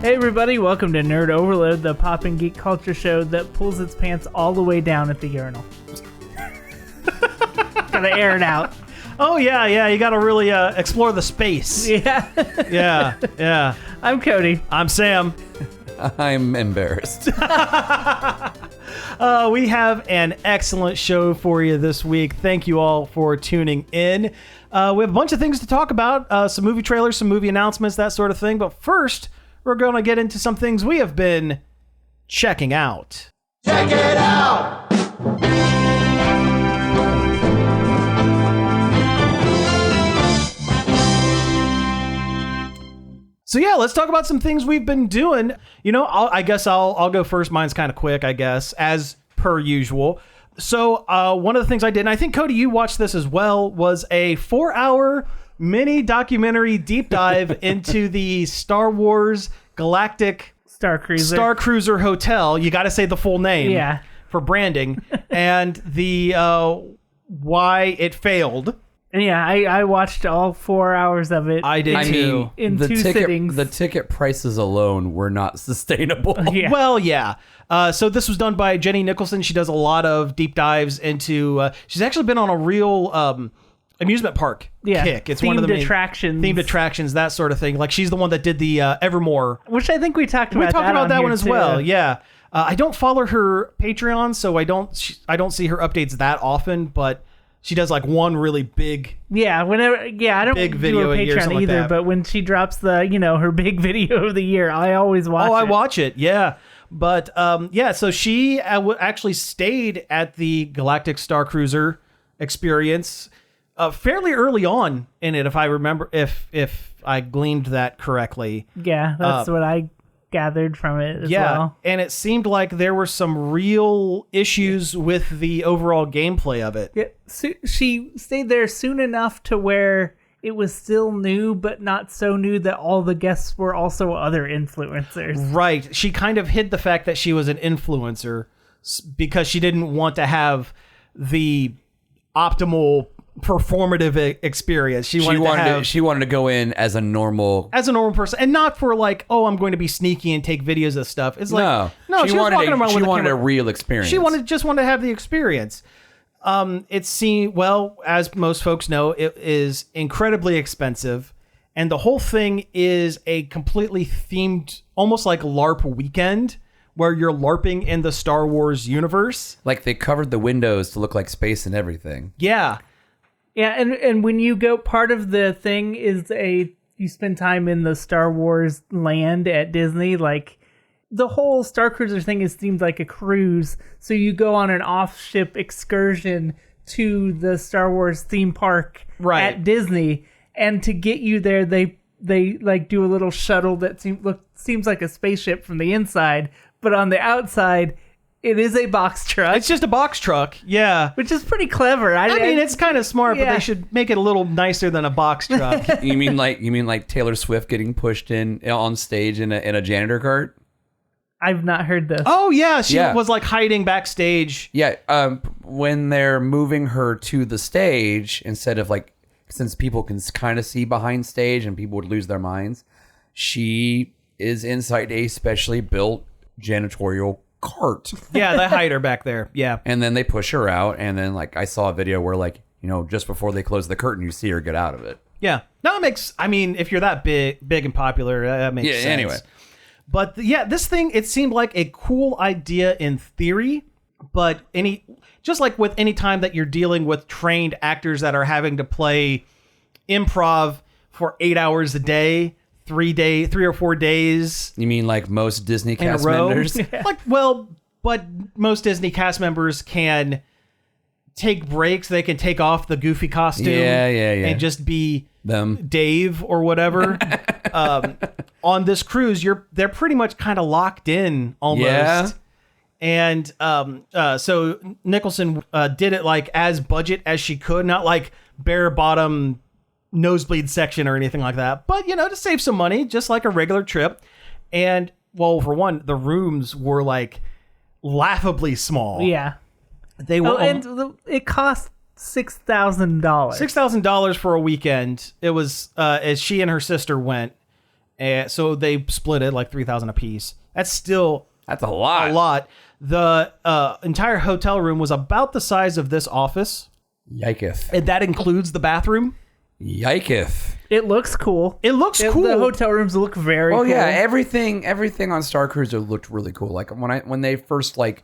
Hey everybody, welcome to Nerd Overload, the pop and geek culture show that pulls its pants all the way down at the urinal. Gotta air it out. Oh yeah, you gotta really explore the space. Yeah. Yeah. I'm Cody. I'm Sam. I'm embarrassed. We have an excellent show for you this week. Thank you all for tuning in. We have a bunch of things to talk about, some movie trailers, some movie announcements, that sort of thing. But first, we're going to get into some things we have been checking out. Check it out! So yeah, let's talk about some things we've been doing. You know, I guess I'll go first. Mine's kind of quick, I guess, as per usual. So one of the things I did, and I think, Cody, you watched this as well, was a 4-hour mini documentary deep dive into the Star Wars Galactic Starcruiser Hotel. You got to say the full name for branding, and the why it failed. And yeah, I watched all 4 hours of it. I did too. In two sittings. The ticket prices alone were not sustainable. Yeah. Well, yeah. So this was done by Jenny Nicholson. She does a lot of deep dives into... she's actually been on a real amusement park kick. It's one of the main themed attractions, that sort of thing. Like, she's the one that did the Evermore. Which I think we talked about. We talked about that one as too. well, yeah. I don't follow her Patreon, so I don't see her updates that often, but... She does like one really big, I don't big do video a a year, Patreon either, like but when she drops the, her big video of the year, I always watch it. Oh, I watch it, yeah. But so she actually stayed at the Galactic Starcruiser experience fairly early on in it, if I remember, if I gleaned that correctly. Yeah, that's what I gathered from it as well. And it seemed like there were some real issues with the overall gameplay of it. Yeah, so she stayed there soon enough to where it was still new, but not so new that all the guests were also other influencers. Right. She kind of hid the fact that she was an influencer because she didn't want to have the optimal performative experience. She wanted to go in as a normal person, and not for like, oh, I'm going to be sneaky and take videos of stuff. It's like no, she wanted a real experience. She just wanted to have the experience. It seemed, well, as most folks know, it is incredibly expensive, and the whole thing is a completely themed, almost like LARP weekend, where you're LARPing in the Star Wars universe. Like, they covered the windows to look like space and everything. Yeah. Yeah, and when you go, part of the thing is you spend time in the Star Wars land at Disney. Like, the whole Starcruiser thing seemed like a cruise. So you go on an off-ship excursion to the Star Wars theme park at Disney, and to get you there, they like do a little shuttle that seems like a spaceship from the inside, but on the outside, it is a box truck. It's just a box truck, yeah. Which is pretty clever. I mean, it's kind of smart, but they should make it a little nicer than a box truck. You mean like Taylor Swift getting pushed in on stage in a janitor cart? I've not heard this. Oh yeah, she was like hiding backstage. Yeah, when they're moving her to the stage, instead of like, since people can kind of see behind stage and people would lose their minds, she is inside a specially built janitorial cart. Yeah, they hide her back there. Yeah. And then they push her out, and then like I saw a video where like, just before they close the curtain, you see her get out of it. Yeah. No, if you're that big and popular, that makes sense. Anyway. But this thing, it seemed like a cool idea in theory, but just like with any time that you're dealing with trained actors that are having to play improv for 8 hours a day, 3 or 4 days. You mean like most Disney cast members? But most Disney cast members can take breaks. They can take off the goofy costume and just be them, Dave or whatever. On this cruise, they're pretty much kind of locked in almost. Yeah. And so Nicholson did it like as budget as she could, not like bare bottom nosebleed section or anything like that, but to save some money, just like a regular trip. And well, for one, the rooms were like laughably small. Yeah, they were, and it cost $6,000. $6,000 for a weekend. It was as she and her sister went, And so they split it like 3,000 a piece. That's still That's a lot. a lot. The entire hotel room was about the size of this office. Yiketh. And that includes the bathroom. Yiketh. It looks cool. It looks cool. The hotel rooms look very cool. Oh yeah, everything on Starcruiser looked really cool. Like when they first like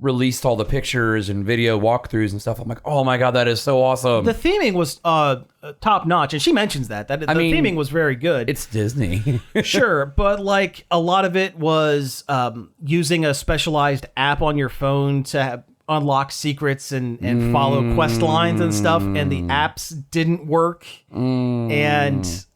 released all the pictures and video walkthroughs and stuff, I'm like, oh my god, that is so awesome. The theming was top notch, and she mentions that the theming was very good. It's Disney. Sure, but like a lot of it was using a specialized app on your phone to unlock secrets and follow quest lines and stuff, and the apps didn't work. And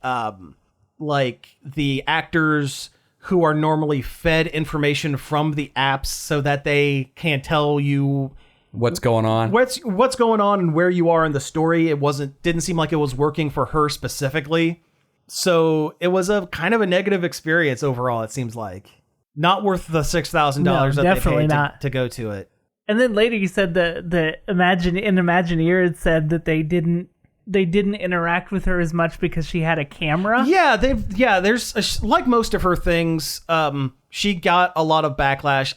like the actors who are normally fed information from the apps so that they can tell you What's going on? what's going on and where you are in the story. Didn't seem like it was working for her specifically. So it was a kind of a negative experience overall, it seems like. Not worth the $6,000 No, that definitely they paid not. to go to it. And then later you said that Imagineer had said that they didn't interact with her as much because she had a camera. Yeah, there's like most of her things, she got a lot of backlash.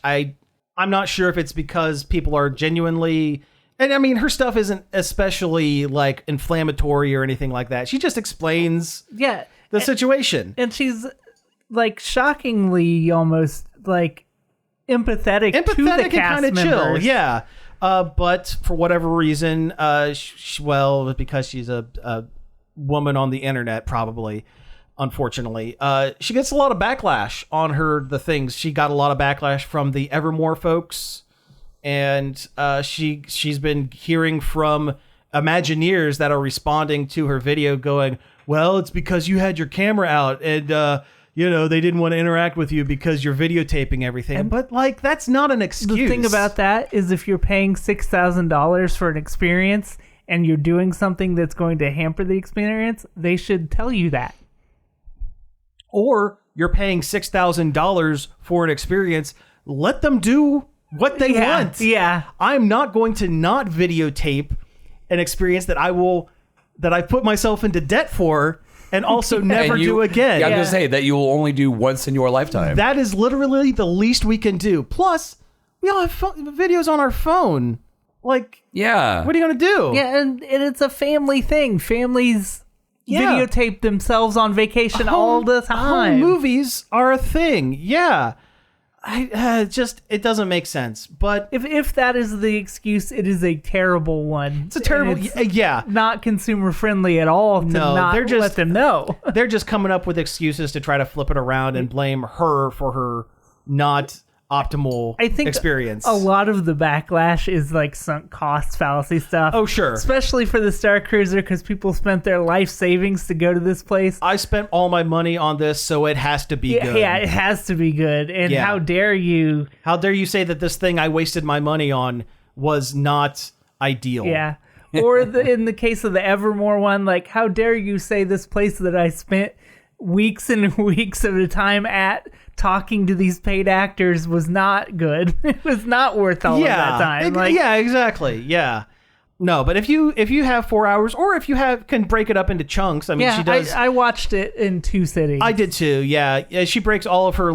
I'm not sure if it's because people are genuinely, and I mean her stuff isn't especially like inflammatory or anything like that. She just explains the situation. And she's like shockingly almost like empathetic to the and cast kind of chill, members. yeah. But for whatever reason, because she's a woman on the internet, probably, unfortunately, she gets a lot of backlash on the things. She got a lot of backlash from the Evermore folks, and she's been hearing from Imagineers that are responding to her video going, well, it's because you had your camera out and they didn't want to interact with you because you're videotaping everything. But like, that's not an excuse. The thing about that is if you're paying $6,000 for an experience and you're doing something that's going to hamper the experience, they should tell you that. Or you're paying $6,000 for an experience. Let them do what they want. Yeah. I'm not going to not videotape an experience that I put myself into debt for and also never do again. Yeah, I'm going to say that you will only do once in your lifetime. That is literally the least we can do. Plus, we all have videos on our phone. Like, yeah. What are you going to do? Yeah, and it's a family thing. Families videotape themselves on vacation all the time. Home movies are a thing. Yeah. It doesn't make sense. But if that is the excuse, it is a terrible one. It's a terrible, yeah. Not consumer friendly at all to let them know. They're just coming up with excuses to try to flip it around and blame her for her not optimal experience. A lot of the backlash is like sunk cost fallacy stuff. Oh, sure. Especially for the Starcruiser because people spent their life savings to go to this place. I spent all my money on this, so it has to be good. Yeah, it has to be good. And how dare you? How dare you say that this thing I wasted my money on was not ideal? Yeah. Or in the case of the Evermore one, like, how dare you say this place that I spent weeks and weeks at a time at talking to these paid actors was not good. It was not worth all of that time. Yeah, exactly. Yeah. No, but if you have 4 hours, or if you can break it up into chunks. I mean, she does. I watched it in 2 sittings. I did too. Yeah, she breaks all of her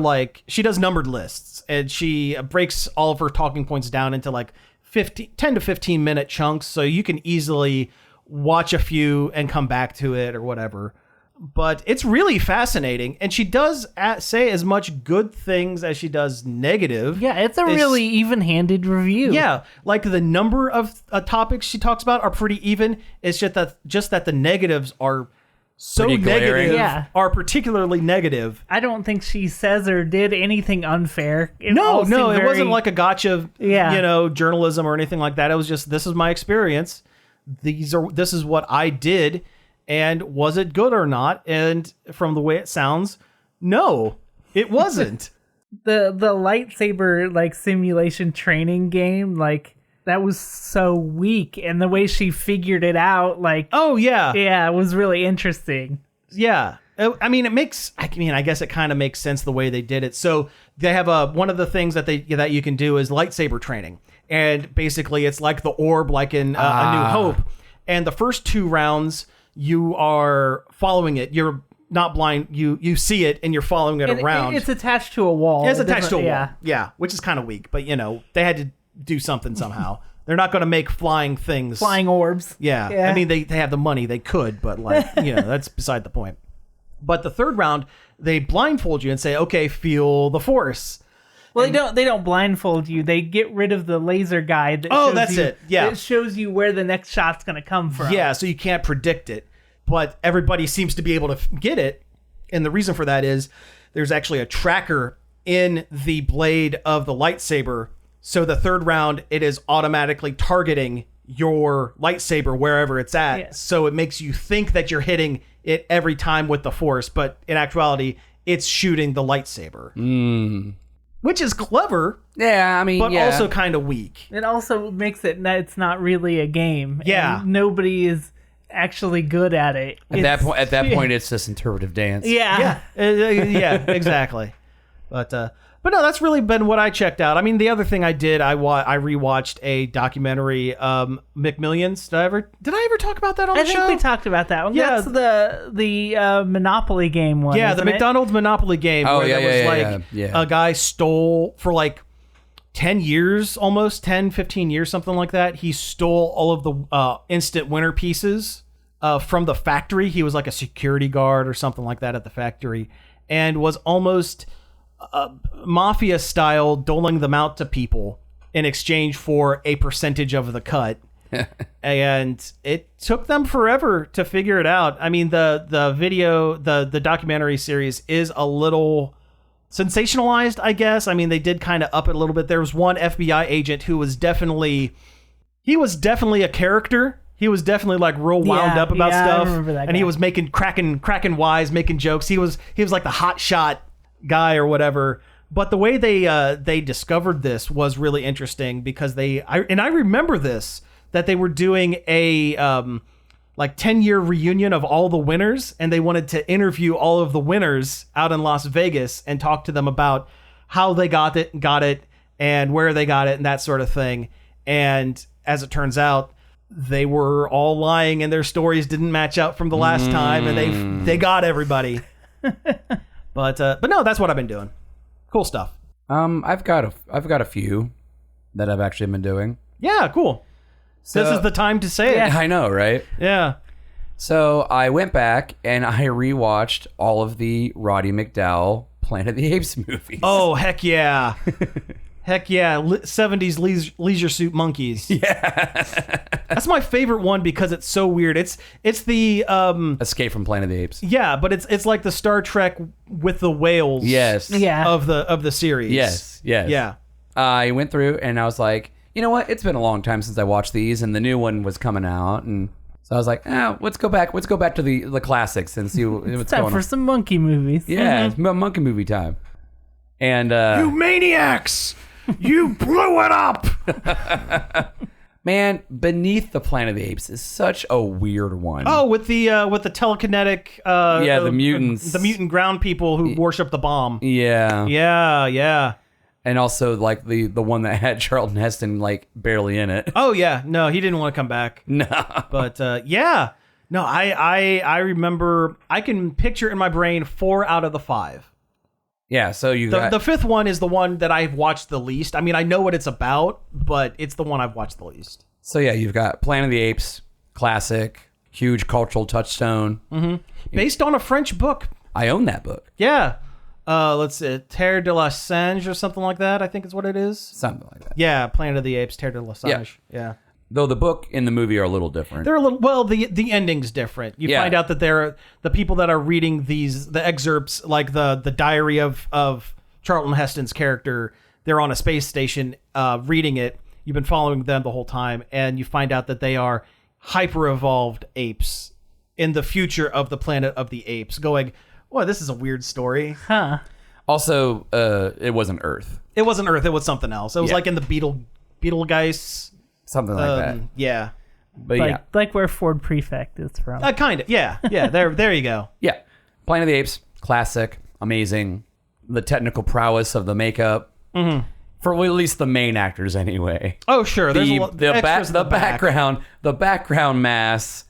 she does numbered lists, and she breaks all of her talking points down into like 10 to 15 minute chunks, so you can easily watch a few and come back to it or whatever. But it's really fascinating, and she does say as much good things as she does negative. Yeah, it's a really even-handed review. Yeah, like the number of topics she talks about are pretty even. It's just that the negatives are so negative, are particularly negative. I don't think she says or did anything unfair. It wasn't like a gotcha, journalism or anything like that. It was just, this is my experience. This is what I did. And was it good or not? And from the way it sounds, no, it wasn't. the lightsaber like simulation training game, like that was so weak, and the way she figured it out, like it was really interesting. Yeah. I mean, I guess it kind of makes sense the way they did it. So they have one of the things that you can do is lightsaber training, and basically it's like the orb, like in A New Hope. And the first 2 rounds, you are following it. You're not blind. You see it and you're following it around. It's attached to a wall. It's attached to a wall. Yeah, which is kind of weak, but they had to do something somehow. They're not going to make flying things. Flying orbs. Yeah. I mean, they have the money. They could, but that's beside the point. But the third round, they blindfold you and say, okay, feel the force. Well, they don't blindfold you. They get rid of the laser guide. That's it. Yeah. It shows you where the next shot's going to come from. Yeah, so you can't predict it. But everybody seems to be able to get it. And the reason for that is there's actually a tracker in the blade of the lightsaber. So the third round, it is automatically targeting your lightsaber wherever it's at. Yeah. So it makes you think that you're hitting it every time with the force. But in actuality, it's shooting the lightsaber. Which is clever. Yeah, I mean, but also kind of weak. It also makes it's not really a game. Yeah. And nobody is actually good at it. At that point, it's just interpretive dance. Yeah. Yeah, exactly. But no, that's really been what I checked out. I mean, the other thing I did, I rewatched a documentary, McMillions. Did I ever talk about that on the show? I think we talked about that one. Yeah. That's the Monopoly game one. Yeah, the McDonald's Monopoly game. Oh, where there was a guy stole for like 10 years, almost 10, 15 years, something like that. He stole all of the instant winner pieces from the factory. He was like a security guard or something like that at the factory, and was almost mafia style doling them out to people in exchange for a percentage of the cut. And it took them forever to figure it out. I mean, the video, the documentary series is a little sensationalized, I guess. I mean, they did kind of up it a little bit. There was one FBI agent who was definitely a character. He was definitely like real wound up about stuff. I remember that guy. And he was cracking wise, making jokes. He was like the hot shot guy or whatever. But the way they discovered this was really interesting because I remember this, that they were doing a 10-year reunion of all the winners, and they wanted to interview all of the winners out in Las Vegas and talk to them about how they got it and where they got it and that sort of thing. And as it turns out, they were all lying and their stories didn't match up from the last time, and they got everybody. But no, that's what I've been doing. Cool stuff. I've got a few that I've actually been doing. Yeah, cool. So, this is the time to say it. I know, right? Yeah. So I went back and I rewatched all of the Roddy McDowall Planet of the Apes movies. Oh, heck yeah. Heck yeah. 70s Leisure Suit Monkeys. Yeah. That's my favorite one because it's so weird. It's the Escape from Planet of the Apes. Yeah, but it's like the Star Trek with the whales. Yes. Yeah. Of the series. Yes. Yeah. I went through and I was like, you know what? It's been a long time since I watched these, and the new one was coming out, and so I was like, let's go back to the classics and see what's going on. It's time for some monkey movies. Yeah, it's monkey movie time. And you maniacs! You blew it up! Man, Beneath the Planet of the Apes is such a weird one. Oh, with the telekinetic the mutants. The mutant ground people who worship the bomb. Yeah. Yeah. And also, like, the one that had Charlton Heston, like, barely in it. Oh, yeah. No, he didn't want to come back. No. But, yeah. No, I remember, I can picture in my brain 4 out of the 5. Yeah, so the fifth one is the one that I've watched the least. I mean, I know what it's about, but it's the one I've watched the least. So, yeah, you've got Planet of the Apes, classic, huge cultural touchstone. Mm-hmm. Based on a French book. I own that book. Yeah. Let's see, Terre de la Singe or something like that, I think is what it is. Something like that. Yeah, Planet of the Apes, Terre de la Singe. Yeah. Though the book and the movie are a little different. They're a little, well, the ending's different. You find out that they're the people that are reading the excerpts, like the diary of Charlton Heston's character, they're on a space station reading it. You've been following them the whole time, and you find out that they are hyper-evolved apes in the future of the Planet of the Apes, going, well, this is a weird story. Huh. Also, it wasn't Earth. It wasn't Earth. It was something else. It was like in the Beetlejuice. Something like that. Yeah. But like where Ford Prefect is from. Kind of. Yeah. Yeah. There you go. Yeah. Planet of the Apes, classic, amazing. The technical prowess of the makeup. Mm-hmm. For at least the main actors, anyway. Oh, sure. There's the background mass.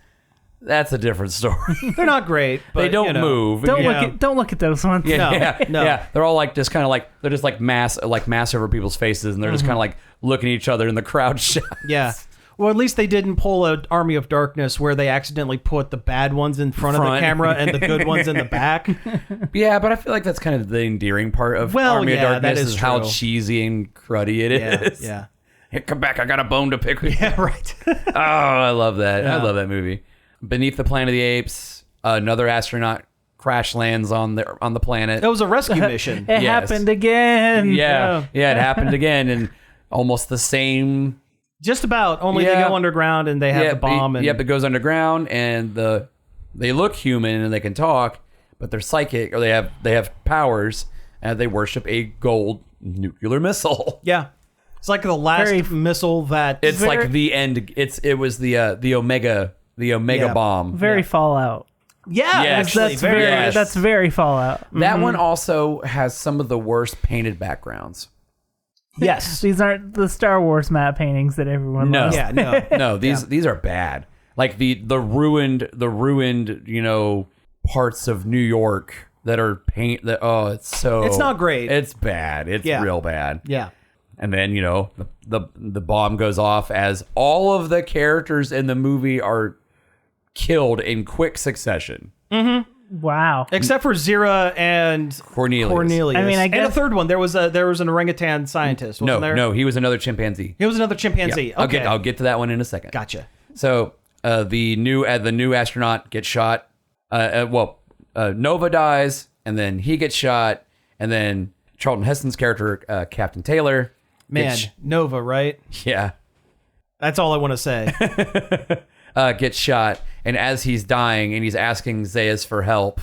That's a different story. They're not great. But, They don't move. Don't look at those ones. No. They're all like just kind of like they're just like mass over people's faces, and they're just kind of like looking at each other in the crowd shots. Yeah. Well, at least they didn't pull an Army of Darkness where they accidentally put the bad ones in front of the camera and the good ones in the back. Yeah, but I feel like that's kind of the endearing part of Well, Army yeah, of Darkness that is how true. cheesy and cruddy it is. Yeah. Hey, come back, I got a bone to pick with you. Yeah, right. Oh, I love that. Yeah. I love that movie. Beneath the Planet of the Apes, another astronaut crash lands on the planet. It was a rescue mission. It happened again. Yeah, it happened again, and almost the same. Just about. Only they go underground and they have the bomb. It goes underground, and they look human and they can talk, but they're psychic, or they have powers, and they worship a gold nuclear missile. Yeah. It's like the last missile that... It's like the end. It was the Omega bomb. Very Fallout. Yeah, Yes. actually. That's very Fallout. That one also has some of the worst painted backgrounds. Yes. These aren't the Star Wars map paintings that everyone loves. Yeah, no. No, these are bad. Like the ruined, parts of New York that are it's not great. It's bad. It's real bad. Yeah. And then, the bomb goes off as all of the characters in the movie are killed in quick succession. Wow. Except for Zira and Cornelius. I mean, I and guess a third one. There was an orangutan scientist. Wasn't there? No, he was another chimpanzee. He was another chimpanzee. Yeah. Okay. I'll get to that one in a second. Gotcha. So the new astronaut gets shot. Nova dies, and then he gets shot, and then Charlton Heston's character, Captain Taylor, Nova, right? Yeah, that's all I want to say. Gets shot, and as he's dying, and he's asking Zaius for help,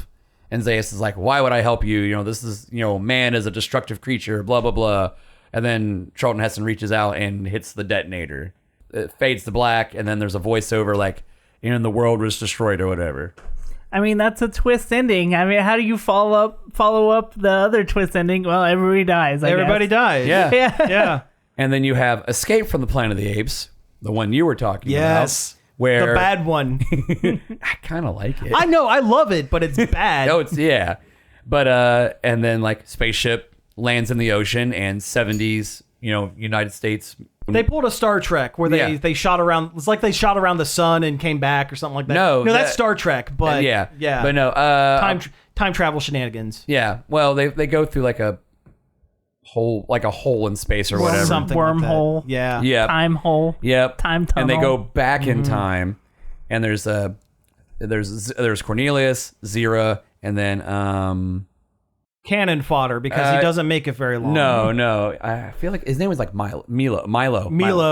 and Zaius is like, "Why would I help you? This is man is a destructive creature." Blah blah blah. And then Charlton Heston reaches out and hits the detonator. It fades to black, and then there's a voiceover like, "The world was destroyed" or whatever. I mean, that's a twist ending. I mean, how do you follow up the other twist ending? Well, everybody dies. Everybody dies. Yeah. Yeah. And then you have Escape from the Planet of the Apes, the one you were talking Yes. about. Where The bad one. I kind of like it. I know. I love it, but it's bad. But and then like spaceship lands in the ocean, and 70s, United States. They pulled a Star Trek where they shot around. It's like they shot around the sun and came back or something like that. No, that's Star Trek. But yeah. But no, time travel shenanigans. Yeah. Well, they go through like a hole in space or whatever. Something Wormhole. like that. Yeah. Yeah. Time hole. Yep. Time tunnel. And they go back in time, and there's Cornelius, Zira, and then Cannon fodder because he doesn't make it very long. No. I feel like his name was like Milo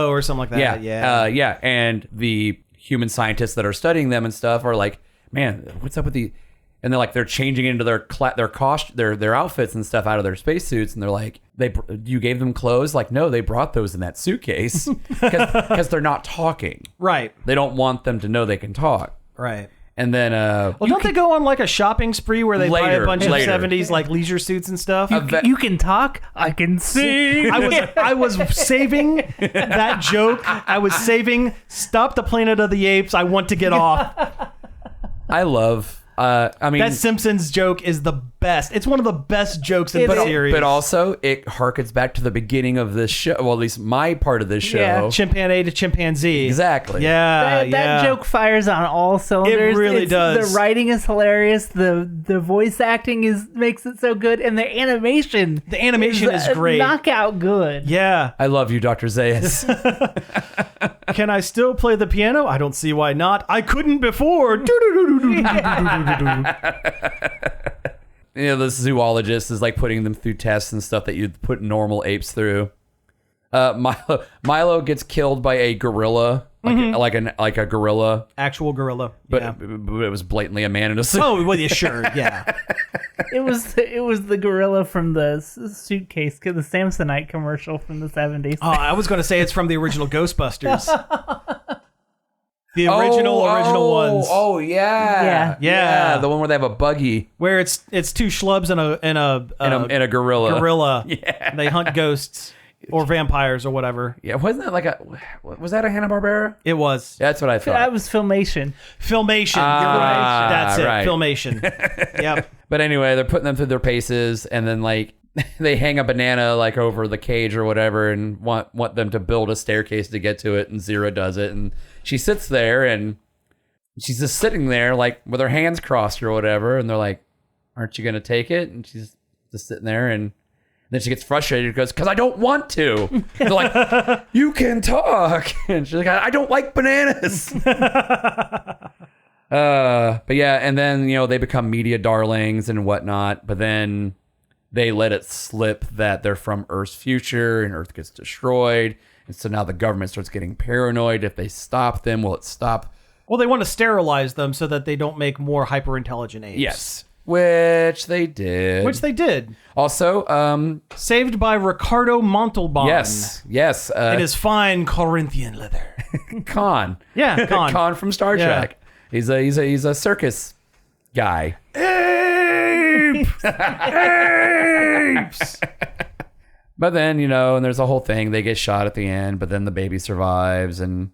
or something like that. Yeah. And the human scientists that are studying them and stuff are like, man, what's up with the? And they're changing into their outfits and stuff out of their spacesuits, and they're like, you gave them clothes? Like, no, they brought those in that suitcase because they're not talking. Right. They don't want them to know they can talk. Right. And then, don't they go on like a shopping spree where they buy a bunch of later. 70s like leisure suits and stuff? You can talk. I can sing. I was saving that joke. I was saving. Stop the Planet of the Apes. I want to get off. I love. That Simpsons joke is the best. It's one of the best jokes in the series. But also, it harkens back to the beginning of this show. Well, at least my part of this show. Yeah. Chimpanzee to chimpanzee. Exactly. Yeah, that joke fires on all cylinders. It really does. The writing is hilarious. The voice acting makes it so good, and the animation. The animation is great. Knockout good. Yeah. I love you, Dr. Zaius. Can I still play the piano? I don't see why not. I couldn't before. The zoologist is like putting them through tests and stuff that you'd put normal apes through. Milo gets killed by a gorilla, like a gorilla, Actual gorilla. but, Yeah. but it was blatantly a man in a suit. Oh, well, yeah, sure. Yeah. It was the gorilla from the suitcase, the Samsonite commercial from the 70s. Oh, I was going to say it's from the original Ghostbusters. The original ones. Oh yeah. Yeah. The one where they have a buggy Where it's two schlubs and a and a gorilla. gorilla. Yeah. They hunt ghosts. or vampires or whatever. Yeah, wasn't that was that a Hanna-Barbera? It was. That's what I thought. That was Filmation. Filmation. You're right. That's it. Right. Filmation. Yep. But anyway, they're putting them through their paces, and then like they hang a banana like over the cage or whatever, and want them to build a staircase to get to it, and Zero does it, and she sits there, and she's just sitting there like with her hands crossed or whatever, and they're like, "Aren't you gonna take it?" And she's just sitting there, and then she gets frustrated and goes, "Because I don't want to." And they're like, "You can talk," and she's like, "I don't like bananas." But yeah, and then they become media darlings and whatnot, but then they let it slip that they're from Earth's future and Earth gets destroyed. And so now the government starts getting paranoid. If they stop them, will it stop? Well, they want to sterilize them so that they don't make more hyper-intelligent apes. Yes. Which they did. Also, saved by Ricardo Montalban. Yes. In his fine Corinthian leather. Khan. Yeah, Khan. Khan from Star Trek. He's a circus guy. Apes! Apes! But then, and there's a whole thing. They get shot at the end, but then the baby survives, and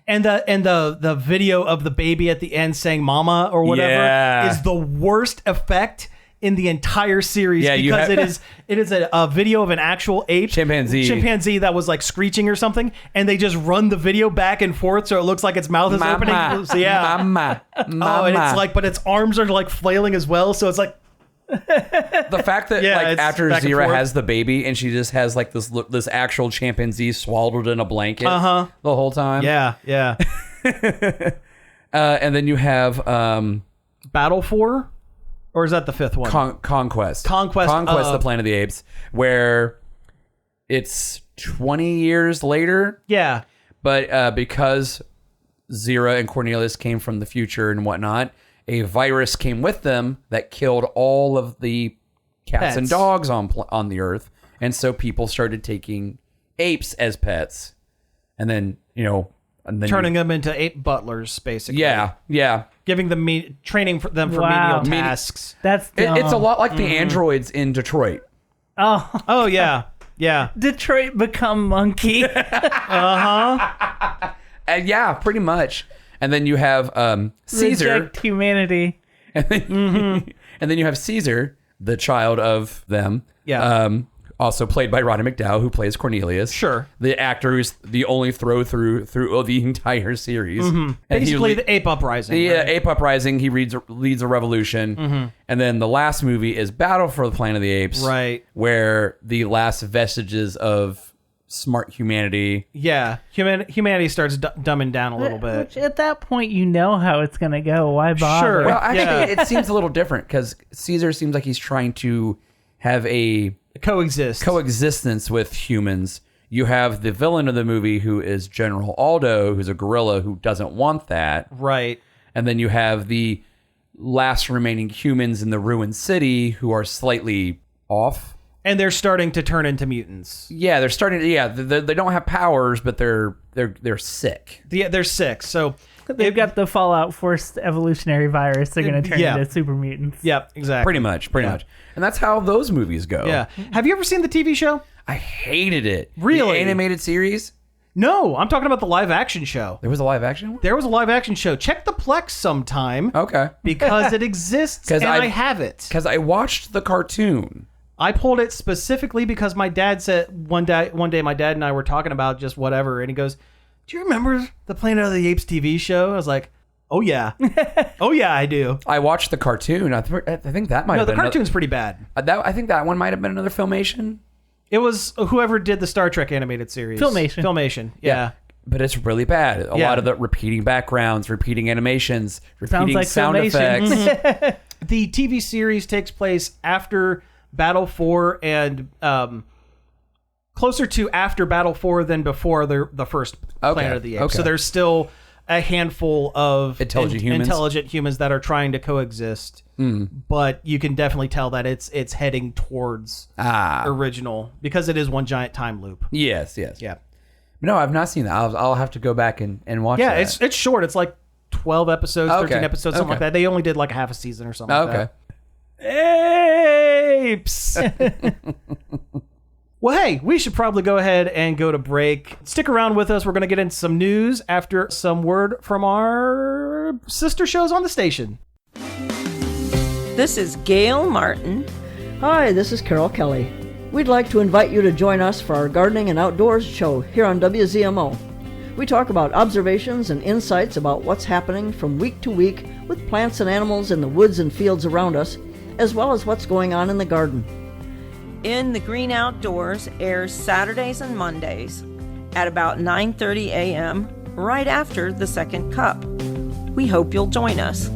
the video of the baby at the end saying "mama" or whatever is the worst effect in the entire series because it is a video of an actual ape chimpanzee that was like screeching or something, and they just run the video back and forth so it looks like its mouth is opening. So Mama. Oh, and it's like, but its arms are like flailing as well, so it's like the fact that after Zira has the baby and she just has like this actual chimpanzee swaddled in a blanket the whole time. Yeah. And then you have Battle for, or is that the fifth one? Conquest, the Planet of the Apes, where it's 20 years later. Yeah. But because Zira and Cornelius came from the future and whatnot, a virus came with them that killed all of the cats and dogs on the Earth, and so people started taking apes as pets, and then turning them into ape butlers, basically. Yeah. Giving them training for them for menial tasks. That's dumb. It's a lot like the androids in Detroit. Oh yeah. Detroit become monkey. And yeah, pretty much. And then you have Caesar. Reject humanity. And then you have Caesar, the child of them. Yeah. Also played by Roddy McDowall, who plays Cornelius. Sure. The actor who's the only through the entire series. Mm-hmm. Basically the Ape Uprising. Yeah, right? Ape Uprising. He leads a revolution. Mm-hmm. And then the last movie is Battle for the Planet of the Apes. Right. Where the last vestiges of smart humanity. Yeah. Humanity starts dumbing down a little bit. Which at that point, how it's going to go. Why bother? Sure. Well, actually, it seems a little different because Caesar seems like he's trying to have a coexistence with humans. You have the villain of the movie who is General Aldo, who's a gorilla who doesn't want that. Right. And then you have the last remaining humans in the ruined city who are slightly off. And they're starting to turn into mutants. Yeah, they're starting to. Yeah, they don't have powers, but they're sick. Yeah, they're sick. So they've got the Fallout forced evolutionary virus. They're going to turn into super mutants. Yep, exactly. Pretty much. And that's how those movies go. Yeah. Have you ever seen the TV show? I hated it. Really? The animated series? No, I'm talking about the live action show. There was a live action one? There was a live action show. Check the Plex sometime. Okay. Because it exists and I have it. Because I watched the cartoon. I pulled it specifically because my dad said one day my dad and I were talking about just whatever, and he goes, "Do you remember the Planet of the Apes TV show?" I was like, "Oh yeah, oh yeah, I do." I watched the cartoon. I think that might have been. No, the cartoon's pretty bad. I think that one might have been another Filmation. It was whoever did the Star Trek animated series. Filmation. Yeah. But it's really bad. A lot of the repeating backgrounds, repeating animations, repeating sound effects. The TV series takes place after Battle 4 and closer to after Battle 4 than before the first Planet of the Apes. Okay. So there's still a handful of intelligent humans that are trying to coexist. But you can definitely tell that it's heading towards original because it is one giant time loop. Yes. Yeah. No, I've not seen that. I'll have to go back and watch that. Yeah, it's short. It's like 12 episodes, 13 episodes, something like that. They only did like a half a season or something like that. Apes! Well, hey, we should probably go ahead and go to break. Stick around with us. We're going to get into some news after some word from our sister shows on the station. This is Gail Martin. Hi, this is Carol Kelly. We'd like to invite you to join us for our gardening and outdoors show here on WZMO. We talk about observations and insights about what's happening from week to week with plants and animals in the woods and fields around us, as well as what's going on in the garden. In the Green Outdoors airs Saturdays and Mondays at about 9:30 a.m. right after the second cup. We hope you'll join us.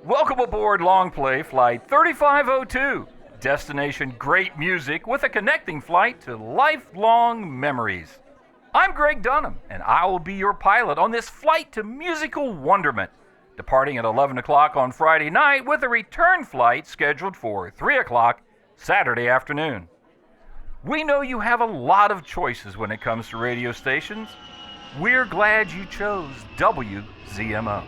Welcome aboard Long Play Flight 3502. Destination great music with a connecting flight to lifelong memories. I'm Greg Dunham, and I will be your pilot on this flight to musical wonderment, departing at 11 o'clock on Friday night with a return flight scheduled for 3 o'clock Saturday afternoon. We know you have a lot of choices when it comes to radio stations. We're glad you chose WZMO.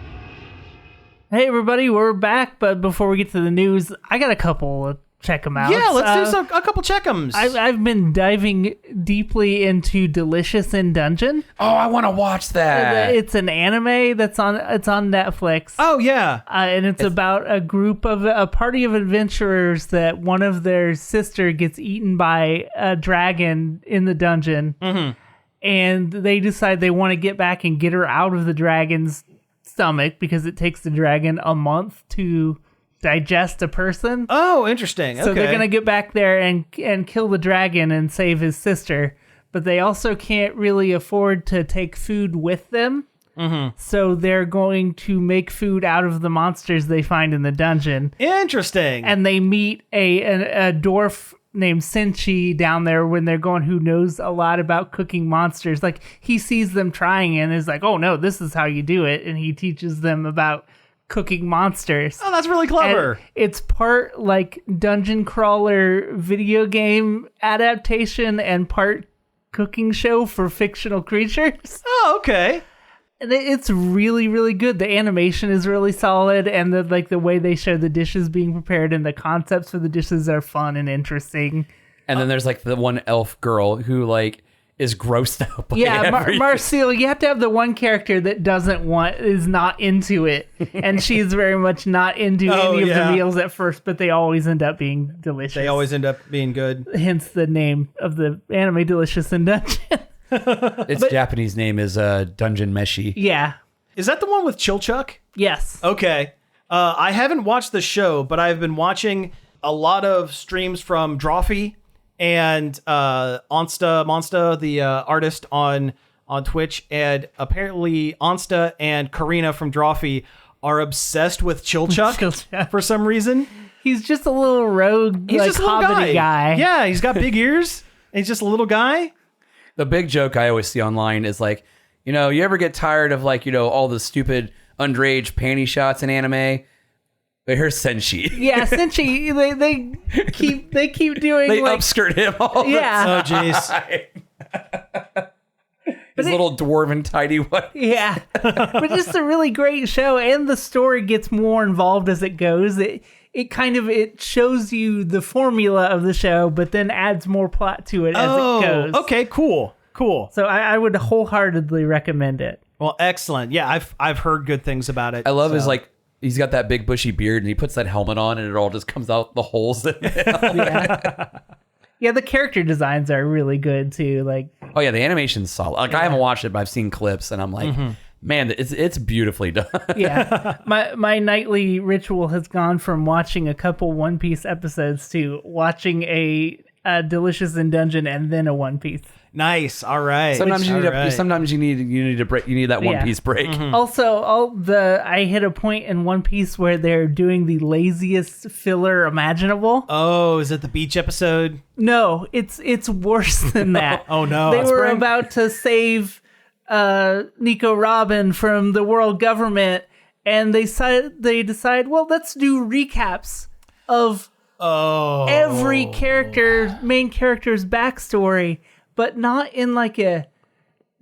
Hey everybody, we're back, but before we get to the news, I got a couple of check them out. Yeah, let's do a couple check-ems. I've been diving deeply into Delicious in Dungeon. Oh, I want to watch that. It's an anime that's on Netflix. Oh yeah, and it's about a party of adventurers that one of their sister gets eaten by a dragon in the dungeon, and they decide they want to get back and get her out of the dragon's stomach because it takes the dragon a month to digest a person. Oh, interesting. So okay. they're gonna get back there and kill the dragon and save his sister, but they also can't really afford to take food with them. So they're going to make food out of the monsters they find in the dungeon. Interesting. And they meet a dwarf named Senchi down there when they're going, who knows a lot about cooking monsters. Like, he sees them trying and is like, oh no, this is how you do it. And he teaches them about cooking monsters. Oh, that's really clever. And it's part like dungeon crawler video game adaptation and part cooking show for fictional creatures. Oh, okay. And it's really, really good. The animation is really solid, and the way they show the dishes being prepared and the concepts for the dishes are fun and interesting. And then there's like the one elf girl who like is grossed out by everything. Marcel, you have to have the one character that is not into it. And she's very much not into any of the meals at first, but they always end up being delicious. They always end up being good. Hence the name of the anime, Delicious in Dungeon. Its Japanese name is Dungeon Meshi. Yeah. Is that the one with Chilchuck? Yes. Okay. I haven't watched the show, but I've been watching a lot of streams from Drawfee and Monsta, the artist on Twitch, and apparently Onsta and Karina from Drawfee are obsessed with Chilchuck for some reason. He's just a little rogue, He's like just a little hobbity guy. Yeah, he's got big ears, and he's just a little guy. The big joke I always see online is like, you ever get tired of like, all the stupid underage panty shots in anime? But here's Senshi. Yeah, Senshi, they keep doing they like upskirt him all the time. Oh, jeez. His little dwarven tidy white. Yeah. But it's a really great show, and the story gets more involved as it goes. It shows you the formula of the show, but then adds more plot to it as it goes. Okay, cool. So I would wholeheartedly recommend it. Well, excellent. Yeah, I've heard good things about it. I love his like, he's got that big bushy beard and he puts that helmet on and it all just comes out the holes in it. Yeah, the character designs are really good too. Like, oh yeah, the animation's solid. Like I haven't watched it, but I've seen clips and I'm like, man, it's beautifully done. Yeah, my nightly ritual has gone from watching a couple One Piece episodes to watching a Delicious in Dungeon and then a One Piece. Nice. All right. Sometimes you need a break. You need that One Piece break. Also, I hit a point in One Piece where they're doing the laziest filler imaginable. Oh, is it the beach episode? No, it's worse than that. Oh no. They were about to save Nico Robin from the world government, and they decide, well, let's do recaps of every main character's backstory, but not in like they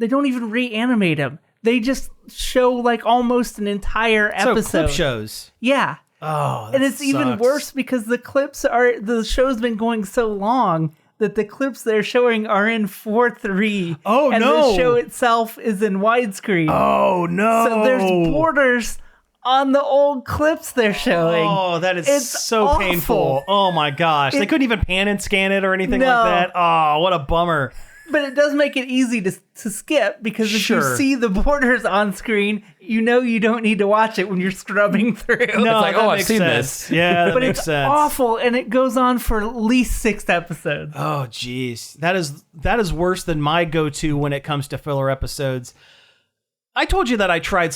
don't even reanimate him. they just show like almost an entire episode. So clip shows. Yeah. Oh, and it's even worse because the show's been going so long that the clips they're showing are in 4:3. Oh, and no. the show itself is in widescreen. Oh, no. So there's borders on the old clips they're showing. Oh, that is It's so awful. painful. Oh my gosh. They couldn't even pan and scan it or anything No. like that. Oh, what a bummer. But it does make it easy to skip because if you Sure. see the borders on screen, you know you don't need to watch it when you're scrubbing through. No, like, that oh, I've makes seen sense. this. Yeah, that But makes it's sense. awful, and it goes on for at least 6 episodes. Oh, geez. That is worse than my go-to when it comes to filler episodes. I told you that I tried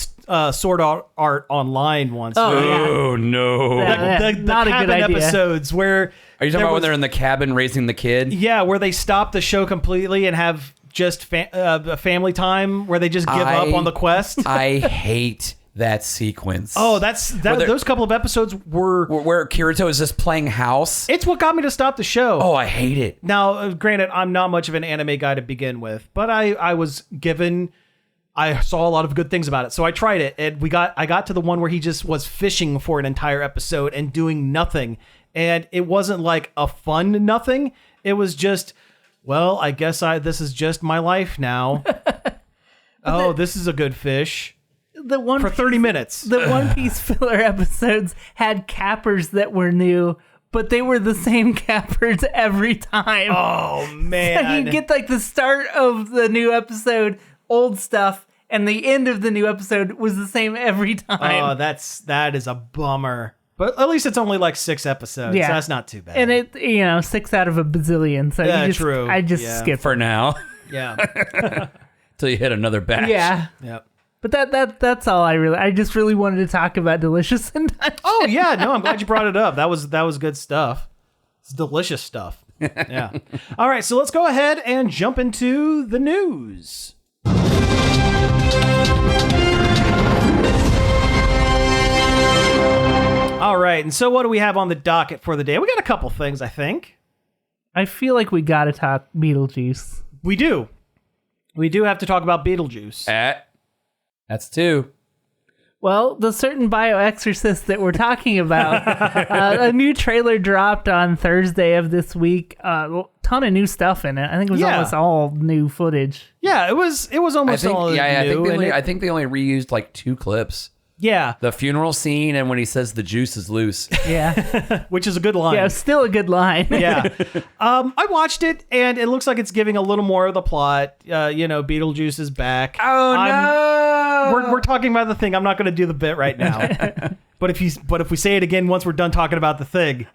Sword Art Online once. Oh, yeah. Oh no! Yeah. The Not a good cabin idea. episodes where... Are you talking about when they're in the cabin raising the kid? Yeah, where they stop the show completely and have just family time where they just give up on the quest. I hate that sequence. Oh, those couple of episodes were... where Kirito is just playing house. It's what got me to stop the show. Oh, I hate it. Now, granted, I'm not much of an anime guy to begin with, but I was given... I saw a lot of good things about it, so I tried it, and I got to the one where he just was fishing for an entire episode and doing nothing, and it wasn't like a fun nothing. It was just, well, I guess this is just my life now. This is a good fish. For 30 minutes. The One Piece filler episodes had cappers that were new, but they were the same cappers every time. Oh man! You get like the start of the new episode, old stuff, and the end of the new episode was the same every time. Oh, that is a bummer. But at least it's only like 6 episodes. Yeah. So that's not too bad. And it, 6 out of a bazillion. So Yeah, you just, true. I just Yeah. skip. For now, yeah. till you hit another batch. Yeah. Yep. But that's all I just really wanted to talk about Delicious and Dungeon. Oh yeah, no, I'm glad you brought it up. That was good stuff. It's delicious stuff. Yeah. All right, so let's go ahead and jump into the news. All right, and so what do we have on the docket for the day? We got a couple things, I think. I feel like we gotta talk Beetlejuice. We do. We do have to talk about Beetlejuice. That's 2. Well, the certain bioexorcist that we're talking about, a new trailer dropped on Thursday of this week. Ton of new stuff in it. I think it was almost all new footage. Yeah, it was almost all new. I think they only reused like 2 clips. Yeah, The funeral scene and when he says the juice is loose. Yeah. which is a good line. Yeah, still a good line. Yeah. I watched it, and it looks like it's giving a little more of the plot. Beetlejuice is back. Oh no! We're talking about the thing. I'm not going to do the bit right now. But if we say it again once we're done talking about the thing,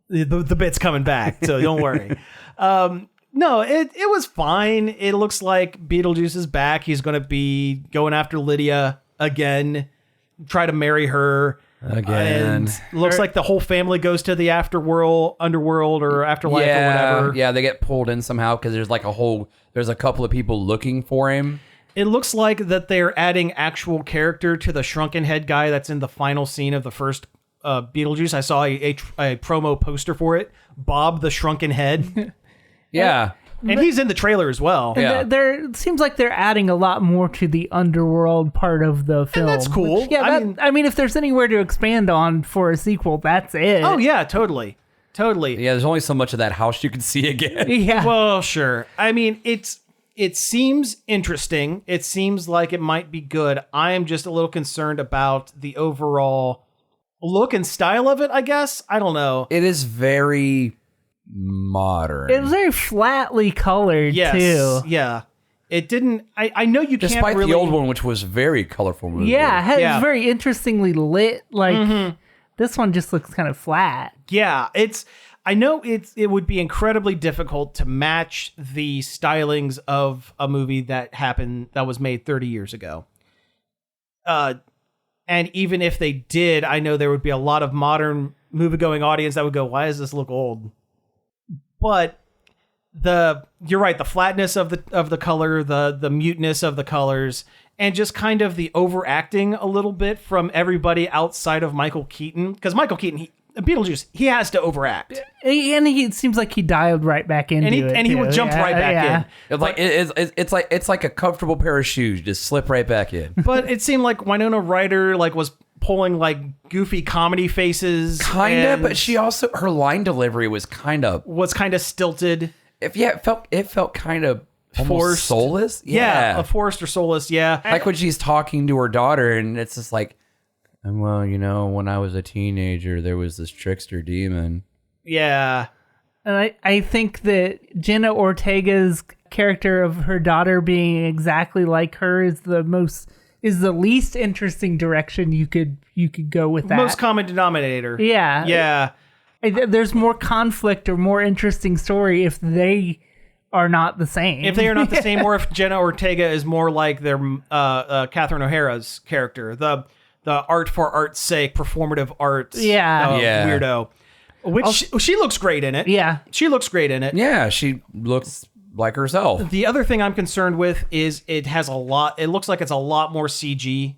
the bit's coming back. So don't worry. No, it was fine. It looks like Beetlejuice is back. He's going to be going after Lydia again, try to marry her Again. And looks like the whole family goes to the underworld or afterlife or whatever. Yeah, they get pulled in somehow because there's a couple of people looking for him. It looks like that they're adding actual character to the shrunken head guy that's in the final scene of the first Beetlejuice. I saw a promo poster for it. Bob the Shrunken Head. Yeah. And he's in the trailer as well. And Yeah. it seems like they're adding a lot more to the underworld part of the film. that's cool. I mean, if there's anywhere to expand on for a sequel, that's it. Oh, yeah, totally. Totally. Yeah, there's only so much of that house you can see again. Yeah. Well, sure. I mean, it seems interesting. It seems like it might be good. I am just a little concerned about the overall look and style of it, I guess. I don't know. It is very modern. It was very flatly colored, Yes. too. Yeah. It didn't... I know you can't Despite really... the old one, which was very colorful movie. Yeah, Yeah. it's very interestingly lit. Like, this one just looks kind of flat. Yeah, I know it would be incredibly difficult to match the stylings of a movie that was made 30 years ago. And even if they did, I know there would be a lot of modern movie-going audience that would go, "Why does this look old?" But you're right, the flatness of the color, the muteness of the colors, and just kind of the overacting a little bit from everybody outside of Michael Keaton, because Michael Keaton, Beetlejuice, he has to overact. And he seems like he dialed right back into it. And he would jump right back in. It's like a comfortable pair of shoes. Just slip right back in. But it seemed like Winona Ryder was pulling goofy comedy faces. Kinda, but she also, her line delivery was kind of stilted. It felt kind of forced, soulless. Yeah, forced or soulless. Yeah, like when she's talking to her daughter, and it's just like, well, when I was a teenager, there was this trickster demon. Yeah, and I think that Jenna Ortega's character of her daughter being exactly like her is the least interesting direction you could go with that. Most common denominator. Yeah. Yeah. There's more conflict or more interesting story if they are not the same. If they are not the same, or if Jenna Ortega is more like their Catherine O'Hara's character, the art for art's sake, performative art weirdo. Which she looks great in it. Yeah. She looks great in it. Yeah, she looks like herself. The other thing I'm concerned with is it looks like it's a lot more CG.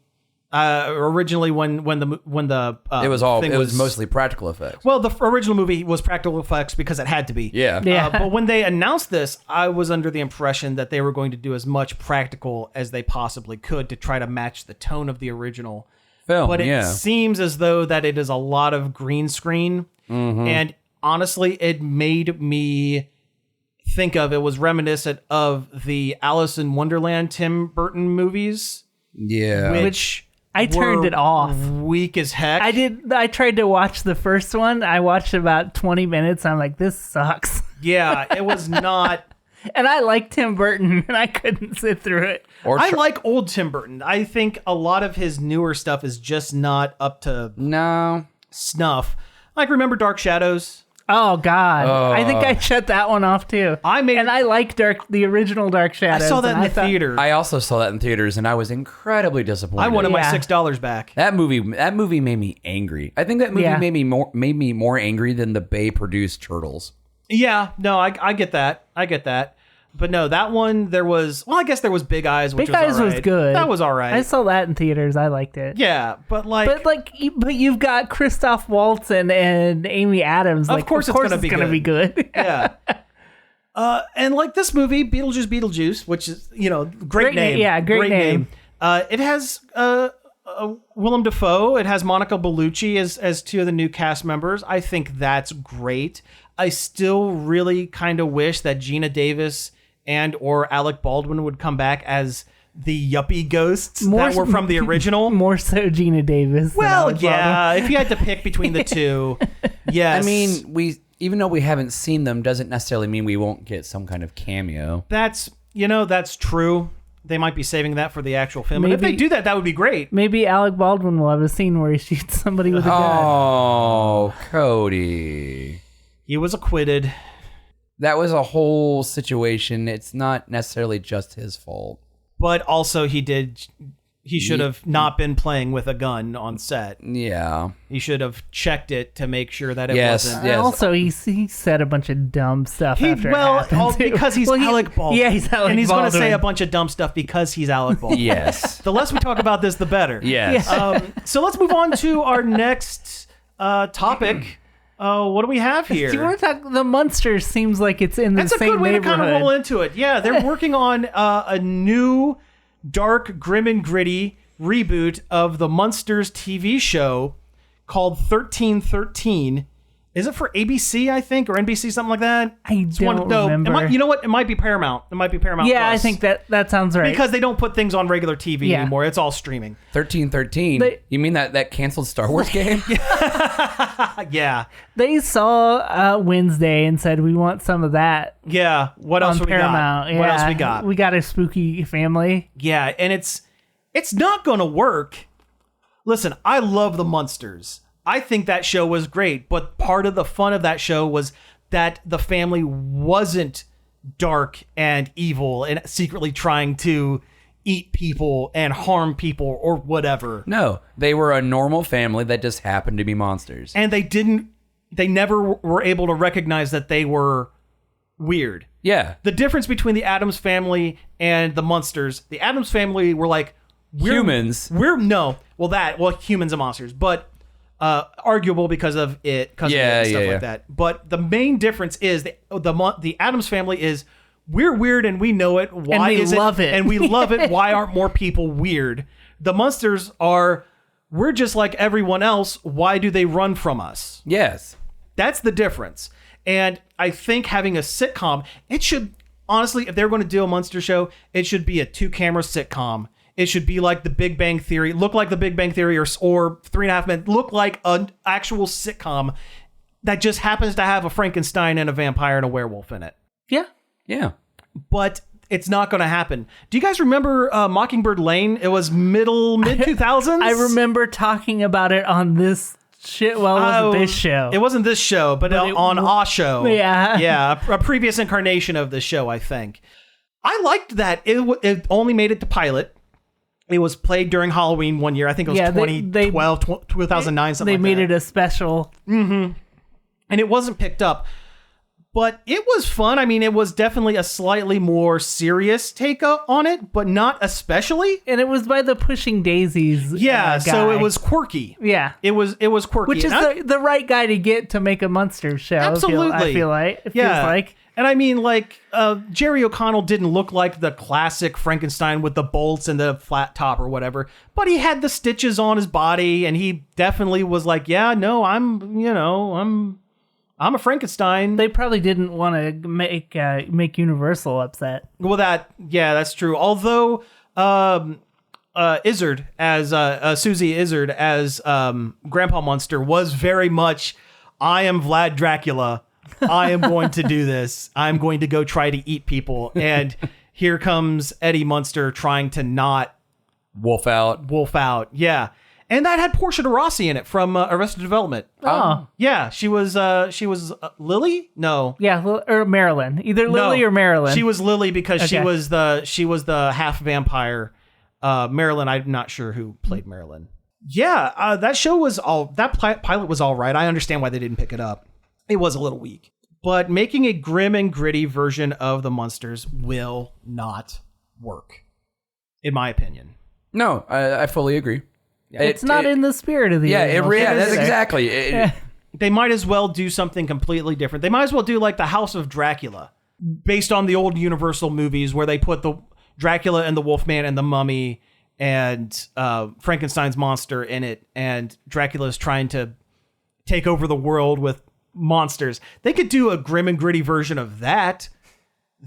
Originally when the it was mostly practical effects. Well, the original movie was practical effects because it had to be. Yeah. But when they announced this, I was under the impression that they were going to do as much practical as they possibly could to try to match the tone of the original film. But it seems as though that it is a lot of green screen. Mm-hmm. And honestly, it made me think of, it was reminiscent of the Alice in Wonderland Tim Burton movies. Yeah. Which I turned it off. Weak as heck. I tried to watch the first one. I watched about 20 minutes. I'm like, this sucks. Yeah, it was not. And I like Tim Burton, and I couldn't sit through it. I like old Tim Burton. I think a lot of his newer stuff is just not up to snuff. Remember Dark Shadows? Oh God! I think I shut that one off too. I like the original Dark Shadows. I saw that in the theater. I also saw that in theaters, and I was incredibly disappointed. I wanted my $6 back. That movie made me angry. I think that movie made me more angry than the Bay produced Turtles. Yeah, no, I get that. But no, that one, I guess there was Big Eyes, which was good. That was all right. I saw that in theaters. I liked it. Yeah, but you've got Christoph Waltz and Amy Adams. Of course it's going to be good. Yeah. And this movie, Beetlejuice, which is, great name. Yeah, great name. It has Willem Dafoe. It has Monica Bellucci as two of the new cast members. I think that's great. I still really kind of wish that Gina Davis and or Alec Baldwin would come back as the yuppie ghosts that were from the original. More so Gina Davis. Well, yeah, if you had to pick between the two, yes. I mean, even though we haven't seen them, doesn't necessarily mean we won't get some kind of cameo. That's true. They might be saving that for the actual film. But if they do that, that would be great. Maybe Alec Baldwin will have a scene where he shoots somebody with a gun. Oh, Cody. He was acquitted. That was a whole situation. It's not necessarily just his fault. But also he should have not been playing with a gun on set. Yeah. He should have checked it to make sure that it wasn't. Yes. Also, he said a bunch of dumb stuff after it happened. Because he's Alec Baldwin. Yeah, he's Alec Baldwin. And he's going to say a bunch of dumb stuff because he's Alec Baldwin. Yes. The less we talk about this, the better. Yes. So let's move on to our next topic. What do we have here? Do you want to talk? The Munsters seems like it's in the same neighborhood. That's a good way to kind of roll into it. Yeah, they're working on a new dark, grim and gritty reboot of the Munsters TV show called 1313. Is it for ABC, I think, or NBC, something like that? I don't remember. You know what? It might be Paramount. It might be Paramount Yeah, Plus. I think that sounds right. Because they don't put things on regular TV anymore. It's all streaming. 1313? You mean that canceled Star Wars game? Yeah. They saw Wednesday and said, we want some of that. Yeah. What else on Paramount. we got? What else we got? We got a spooky family. Yeah, and it's not going to work. Listen, I love the Munsters. I think that show was great, but part of the fun of that show was that the family wasn't dark and evil and secretly trying to eat people and harm people or whatever. No, they were a normal family that just happened to be monsters. And they never were able to recognize that they were weird. Yeah. The difference between the Addams family and the Munsters, the Addams family were like, humans. Humans and monsters, but arguable because of it, and stuff like that. But the main difference is the Addams Family is we're weird and we know it. Why and we is love it? And we love it. Why aren't more people weird? The Munsters are, we're just like everyone else. Why do they run from us? Yes. That's the difference. And I think having a sitcom, it should, honestly, if they're going to do a Munster show, it should be a 2-camera sitcom. It should be like The Big Bang Theory, look like The Big Bang Theory or 3.5 Men, look like an actual sitcom that just happens to have a Frankenstein and a vampire and a werewolf in it. Yeah. Yeah. But it's not going to happen. Do you guys remember Mockingbird Lane? It was mid 2000s. I remember talking about it on this shit. Well, it wasn't this show. It wasn't this show, but on a show. Yeah. Yeah, a previous incarnation of the show, I think. I liked that. It only made it to pilot. It was played during Halloween one year. I think it was 2012, 2009, something like that. They made it a special. Mm-hmm. And it wasn't picked up. But it was fun. I mean, it was definitely a slightly more serious take on it, but not especially. And it was by the Pushing Daisies. Yeah, so guy. it was quirky. Yeah. It was quirky. Which is the right guy to get to make a Munster show. Absolutely. I feel like. It feels like. And I mean, like, Jerry O'Connell didn't look like the classic Frankenstein with the bolts and the flat top or whatever, but he had the stitches on his body, and he definitely was like, yeah, no, I'm a Frankenstein. They probably didn't want to make Universal upset. Well, that's true. Although Izzard as Susie Izzard as Grandpa Munster was very much, I am Vlad Dracula. I am going to do this. I'm going to go try to eat people. And here comes Eddie Munster trying to not wolf out. Yeah. And that had Portia de Rossi in it from Arrested Development. Oh. Yeah, she was Lily? No. Yeah, or Marilyn. Either Lily or Marilyn. She was Lily because she was the half vampire. Marilyn, I'm not sure who played Marilyn. Yeah, that show was that pilot was all right. I understand why they didn't pick it up. It was a little weak. But making a grim and gritty version of the Munsters will not work, in my opinion. No, I fully agree. It's not in the spirit of the original. That's exactly. They might as well do something completely different. They might as well do like the House of Dracula, based on the old Universal movies where they put the Dracula and the Wolfman and the Mummy and Frankenstein's monster in it, and Dracula's trying to take over the world with monsters. They could do a grim and gritty version of that.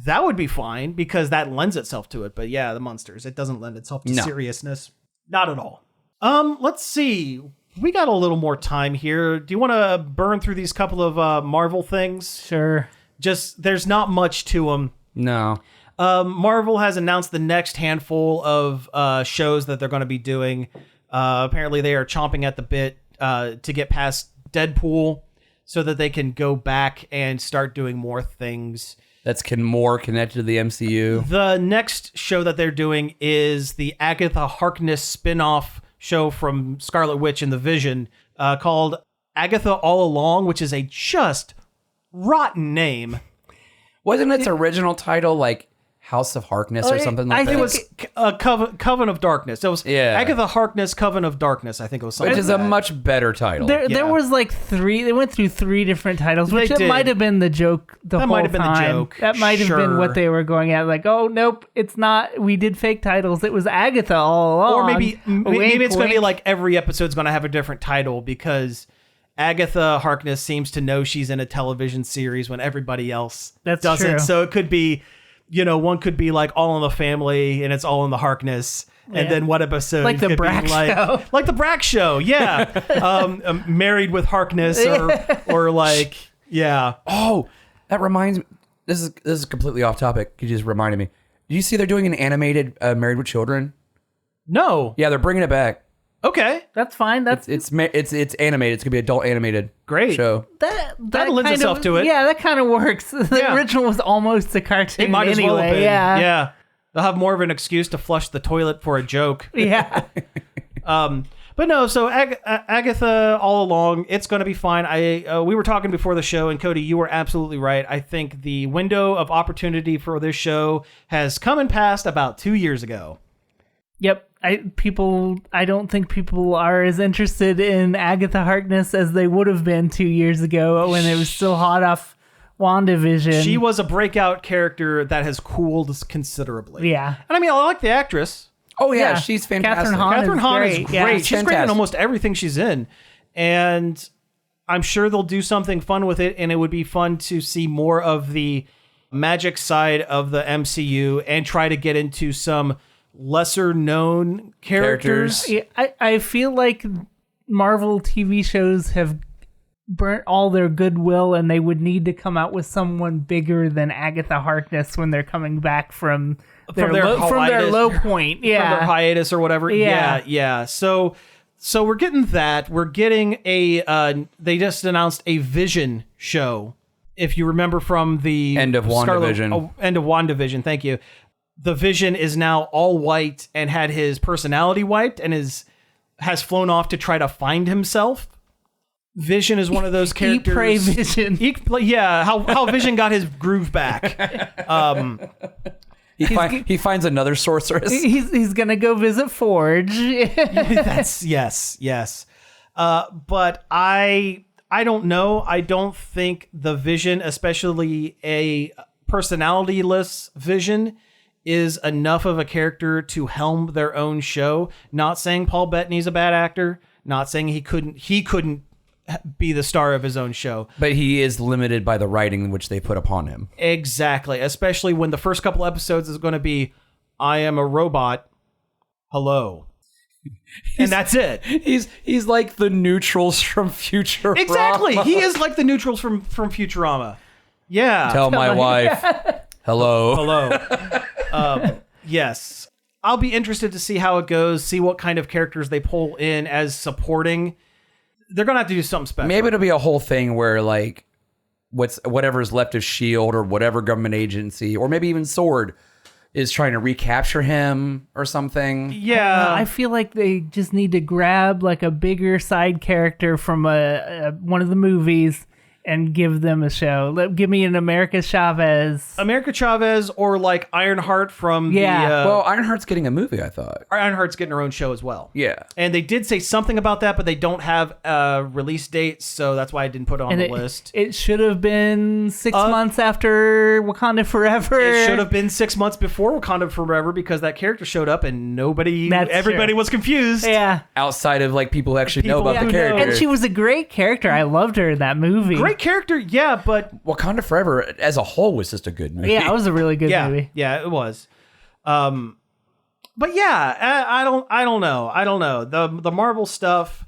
That would be fine because that lends itself to it. But yeah, the Munsters, it doesn't lend itself to seriousness. Not at all. Let's see. We got a little more time here. Do you want to burn through these couple of Marvel things? Sure. Just, there's not much to them. No. Marvel has announced the next handful of shows that they're going to be doing. Apparently they are chomping at the bit to get past Deadpool so that they can go back and start doing more things. That's more connected to the MCU. The next show that they're doing is the Agatha Harkness spin-off show from Scarlet Witch and the Vision called Agatha All Along, which is a just rotten name. Wasn't its original title like House of Harkness or something like that? I think it was Coven of Darkness. It was Agatha Harkness, Coven of Darkness, I think it was something. Which is a much better title. There was like three. They went through 3 different titles, which it might have been the joke the whole time. That might have been the joke. That might have been what they were going at. Like, oh, nope, it's not. We did fake titles. It was Agatha all along. Or maybe it's going to be like every episode's going to have a different title because Agatha Harkness seems to know she's in a television series when everybody else doesn't. True. So it could be, one could be like All in the Family and it's All in the Harkness. And then what episode? Like the Brack Show. Like the Brack Show, yeah. Married with Harkness or like, yeah. Oh, that reminds me. This is completely off topic. You just reminded me. Did you see they're doing an animated Married with Children? No. Yeah, they're bringing it back. Okay, that's fine. It's animated. It's gonna be adult animated. Great show. That lends itself to it. Yeah, that kind of works. The original was almost a cartoon. It might as well have been. Yeah. They'll have more of an excuse to flush the toilet for a joke. Yeah. But no. So Agatha All Along, it's going to be fine. We were talking before the show, and Cody, you were absolutely right. I think the window of opportunity for this show has come and passed about 2 years ago. Yep. I don't think people are as interested in Agatha Harkness as they would have been 2 years ago when it was still hot off WandaVision. She was a breakout character that has cooled considerably. Yeah. And I mean, I like the actress. Oh yeah, Yeah. she's fantastic. Catherine Hahn is great. great. Yeah. She's great in Fantastic. almost everything she's in. And I'm sure they'll do something fun with it, and it would be fun to see more of the magic side of the MCU and try to get into some lesser known characters. Yeah, I feel like Marvel TV shows have burnt all their goodwill, and they would need to come out with someone bigger than Agatha Harkness when they're coming back from their low point. Yeah, From their hiatus or whatever. Yeah. So we're getting that. We're getting they just announced a Vision show. If you remember from the End of WandaVision. End of WandaVision, thank you. The Vision is now all white and had his personality wiped and has flown off to try to find himself. Vision is one of those characters. Eat, pray, Vision. How Vision got his groove back. He finds another sorceress. He's gonna go visit Forge. That's yes. But I don't know. I don't think the Vision, especially a personality-less Vision, is enough of a character to helm their own show. Not saying Paul Bettany's a bad actor. Not saying he couldn't be the star of his own show. But he is limited by the writing which they put upon him. Exactly. Especially when the first couple episodes is going to be, I am a robot. Hello. And that's it. He's like the neutrals from Futurama. Exactly. He is like the neutrals from Futurama. Yeah. Tell my wife. Hello. Hello. Yes. I'll be interested to see how it goes, see what kind of characters they pull in as supporting. They're going to have to do something special. Maybe it'll be a whole thing where like whatever's left of S.H.I.E.L.D. or whatever government agency, or maybe even S.W.O.R.D. is trying to recapture him or something. Yeah. I feel like they just need to grab like a bigger side character from one of the movies and give them a show. Give me an America Chavez. Or like Ironheart from well, Ironheart's getting a movie, I thought. Ironheart's getting her own show as well. Yeah. And they did say something about that, but they don't have a release date, so that's why I didn't put it on the list. It should have been 6 months after Wakanda Forever. It should have been 6 months before Wakanda Forever because that character showed up and everybody was confused. Yeah. Outside of like people who actually know about the who character. know. And she was a great character. I loved her in that movie. Great character, yeah, but Wakanda Forever as a whole was just a good movie. Yeah, it was a really good movie. Yeah, it was. But yeah, I don't know. The Marvel stuff.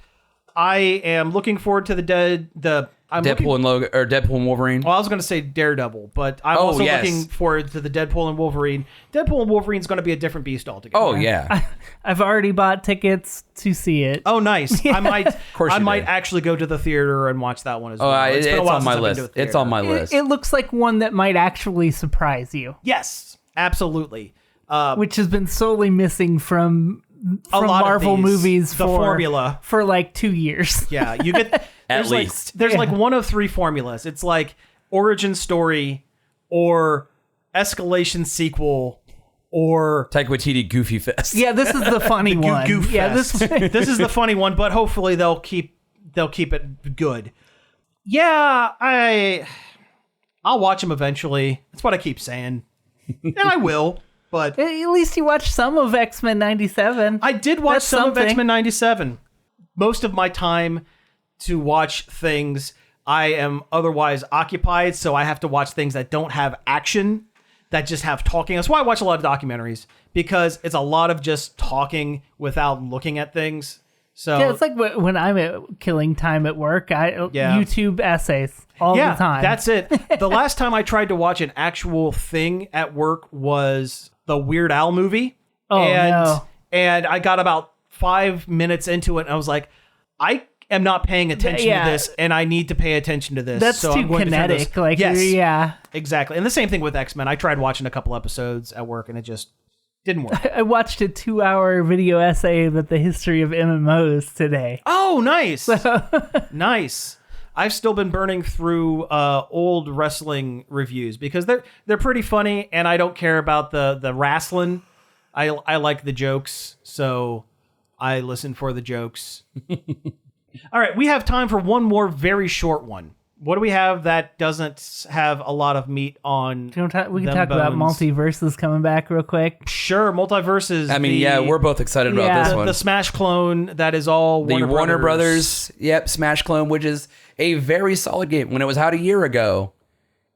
I am looking forward to Deadpool and Wolverine. Well, I was going to say Daredevil, but I'm looking forward to the Deadpool and Wolverine. Deadpool and Wolverine is going to be a different beast altogether. Oh yeah. I've already bought tickets to see it. Oh, nice. I might did. actually go to the theater and watch that one as well. It's been a while on my since I've been list. to a theater. It's on my list. It looks like one that might actually surprise you, Yes, absolutely. which has been solely missing from A lot of Marvel these, movies the formula for like 2 years. Yeah, you get At least. there's like one of three formulas. It's like origin story or escalation sequel or Taika Waititi Goofy Fest. Yeah, this is the funny one. goof Yeah, fest. This is the funny one, but hopefully they'll keep it good. Yeah, I'll watch them eventually. That's what I keep saying, and I will. But at least you watched some of X-Men 97. I did watch That's some something. of X-Men 97. Most of my time to watch things, I am otherwise occupied, so I have to watch things that don't have action, that just have talking. That's why I watch a lot of documentaries, because it's a lot of just talking without looking at things. So Yeah, it's like when I'm killing time at work, YouTube essays all the time. That's it. The last time I tried to watch an actual thing at work was the Weird Al movie. Oh, no. And I got about 5 minutes into it, and I was like, I am not paying attention to this, and I need to pay attention to this. That's so too I'm going kinetic. To turn this. Like, yes, yeah. exactly. And the same thing with X-Men. I tried watching a couple episodes at work, and it just didn't work. I watched a 2-hour video essay about the history of MMOs today. Oh, nice. Nice. I've still been burning through old wrestling reviews because they're pretty funny, and I don't care about the wrestling. I like the jokes, so I listen for the jokes. All right, we have time for one more very short one. What do we have that doesn't have a lot of meat on? We can talk about MultiVersus coming back real quick. Sure, MultiVersus. I mean, we're both excited about this one. The Smash clone that is all Warner Brothers. Yep, Smash clone, which is a very solid game. When it was out a year ago,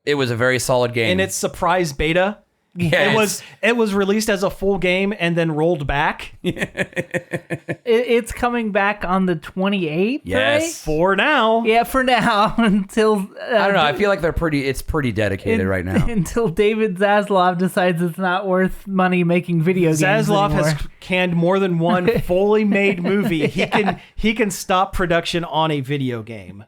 it was a very solid game. In its surprise beta. Yes. It was released as a full game and then rolled back. It's coming back on the 28th, Yes. right? For now. Yeah, for now until I don't know. I feel like it's pretty dedicated right now. Until David Zaslav decides it's not worth money making video games Zaslav anymore. has canned more than one fully made movie. He can stop production on a video game.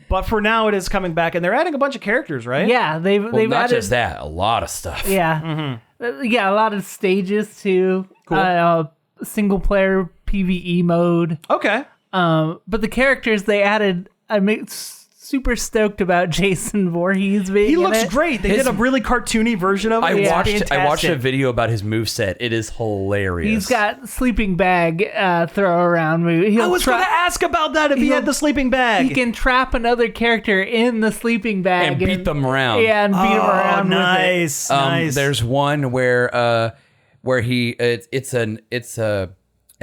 But for now, it is coming back, and they're adding a bunch of characters, right? Yeah, they've not added just that, a lot of stuff. Yeah, yeah, a lot of stages too. Cool. Single player PvE mode. Okay. But the characters they added, I'm super stoked about Jason Voorhees being He in looks it. great. They did a really cartoony version of it. I watched a video about his moveset. It is hilarious. He's got sleeping bag throw around move. I was going to ask about that if he had the sleeping bag. He can trap another character in the sleeping bag and beat them around. Yeah, and beat them around. Nice, with it. nice. There's one where he I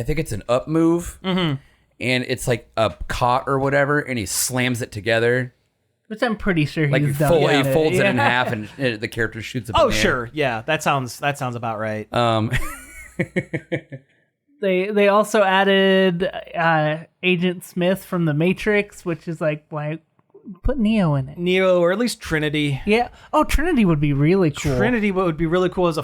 think it's an up move. Mm-hmm. And it's like a cot or whatever, and he slams it together. Which I'm pretty sure like he's done. He folds it in half, and the character shoots it. Oh, sure, yeah, that sounds about right. They also added Agent Smith from The Matrix, which is like why put Neo in it. Neo, or at least Trinity. Yeah. Oh, Trinity would be really cool. Trinity would be really cool as a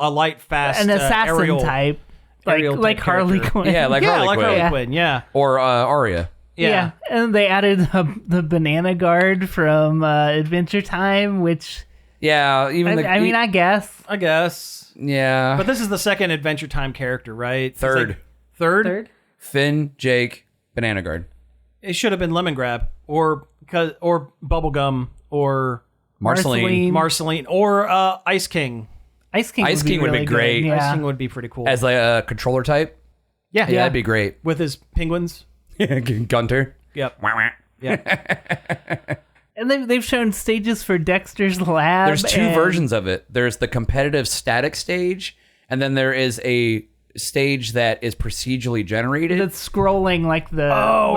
light, fast, an assassin aerial type. Like Harley Quinn. Yeah, like Harley Quinn. Yeah. Or Arya. Yeah. And they added the Banana Guard from Adventure Time, which... Yeah, I guess. Yeah. But this is the second Adventure Time character, right? Third. Third? Finn, Jake, Banana Guard. It should have been Lemon Grab, or Bubblegum, or... Marceline, or Ice King. Ice King would be great. Yeah. Ice King would be pretty cool. As like a controller type? Yeah. That'd be great. With his penguins. Gunter. Yep. Yeah. And they've shown stages for Dexter's Lab. There's two versions of it. There's the competitive static stage, and then there is a stage that is procedurally generated. That's scrolling like the...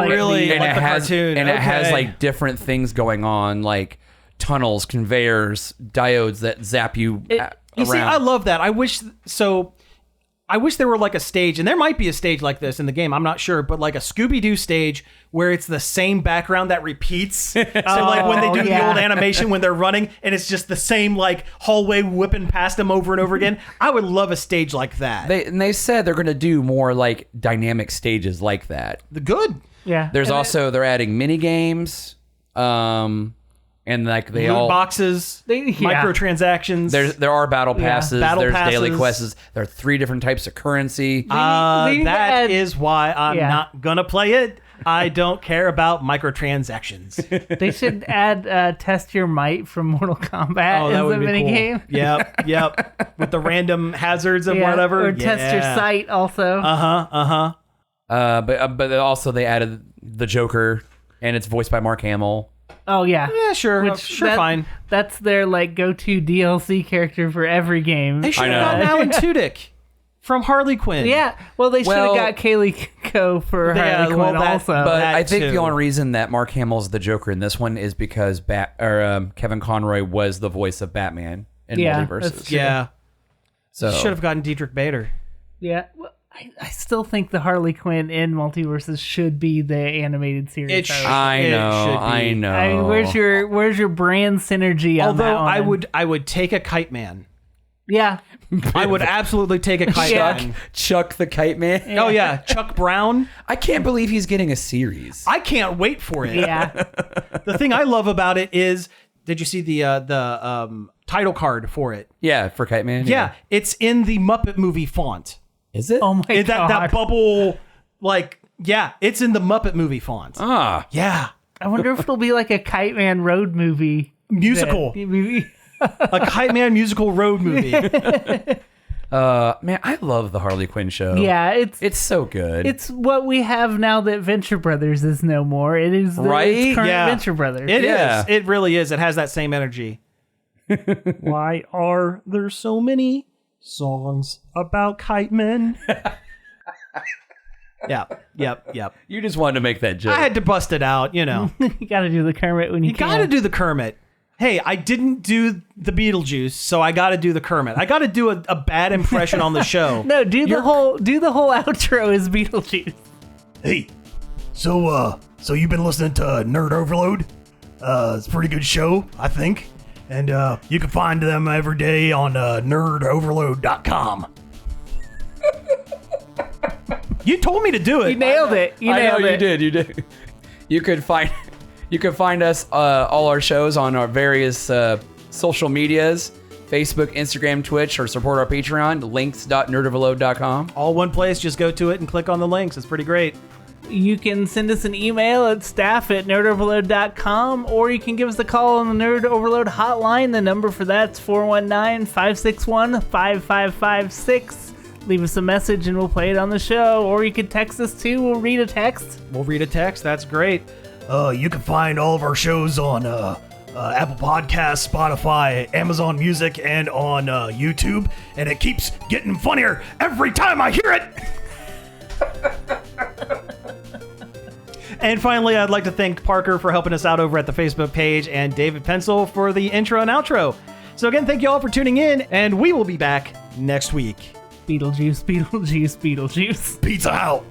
really? And like the cartoon. And it has like different things going on, like tunnels, conveyors, diodes that zap you around. You see, I love that. I wish there were like a stage, and there might be a stage like this in the game, I'm not sure, but like a Scooby-Doo stage where it's the same background that repeats. So like when they do the old animation when they're running, and it's just the same like hallway whipping past them over and over again. I would love a stage like that. They said they're going to do more like dynamic stages like that. Good. Yeah. There's they're adding mini games. And like they loot boxes, microtransactions. There are battle passes. Battle passes. Daily passes. quests. There are 3 different types of currency. That is why I'm not gonna play it. I don't care about microtransactions. They should add Test Your Might from Mortal Kombat as a mini game. Yep. With the random hazards and whatever. Or Test Your Sight also. But also they added the Joker, and it's voiced by Mark Hamill. Oh yeah, yeah, sure, fine. That's their like go-to DLC character for every game. They should have gotten Alan Tudyk from Harley Quinn. Yeah, well they should have got Kaylee Coe for Harley Quinn also. But I think the only reason that Mark Hamill's the Joker in this one is because Kevin Conroy was the voice of Batman in MultiVersus. Yeah, so should have gotten Diedrich Bader. Yeah. Well, I still think the Harley Quinn in MultiVersus should be the animated series. I know. I mean, where's your brand synergy on that one? I would take a Kite Man. Yeah. I would absolutely take a Kite Man. Chuck the Kite Man. Yeah. Oh yeah, Chuck Brown. I can't believe he's getting a series. I can't wait for it. Yeah. The thing I love about it is, did you see the title card for it? Yeah, for Kite Man. Yeah, it's in the Muppet movie font. Is it? Oh my god. That bubble, like, yeah, it's in the Muppet movie font. Ah. Yeah. I wonder if it'll be like a Kite Man road movie. Musical. A Kite Man musical road movie. Man, I love the Harley Quinn show. Yeah, It's so good. it's what we have now that Venture Brothers is no more. It is the Right? current Yeah. Venture Brothers. It Yeah. is. It really is. It has that same energy. Why are there so many songs about kite men? Yep. You just wanted to make that joke. I had to bust it out, you know. You got to do the Kermit when you can. Got to do the Kermit. Hey, I didn't do the Beetlejuice, so I got to do the Kermit. I got to do a bad impression on the show. No, do the whole outro as Beetlejuice. Hey, so you've been listening to Nerd Overload? It's a pretty good show, I think. And you can find them every day on nerdoverload.com. You told me to do it. You nailed it. You nailed it. You did. You could find us all our shows on our various social medias, Facebook, Instagram, Twitch, or support our Patreon, links.nerdoverload.com. All one place. Just go to it and click on the links. It's pretty great. You can send us an email at staff@nerdoverload.com, or you can give us a call on the Nerd Overload hotline. The number for that's 419-561-5556. Leave us a message and we'll play it on the show. Or you could text us too. We'll read a text. We'll read a text. That's great. You can find all of our shows on Apple Podcasts, Spotify, Amazon Music, and on YouTube. And it keeps getting funnier every time I hear it. And finally, I'd like to thank Parker for helping us out over at the Facebook page and David Pencil for the intro and outro. So again, thank you all for tuning in, and we will be back next week. Beetlejuice, Beetlejuice, Beetlejuice. Pizza out.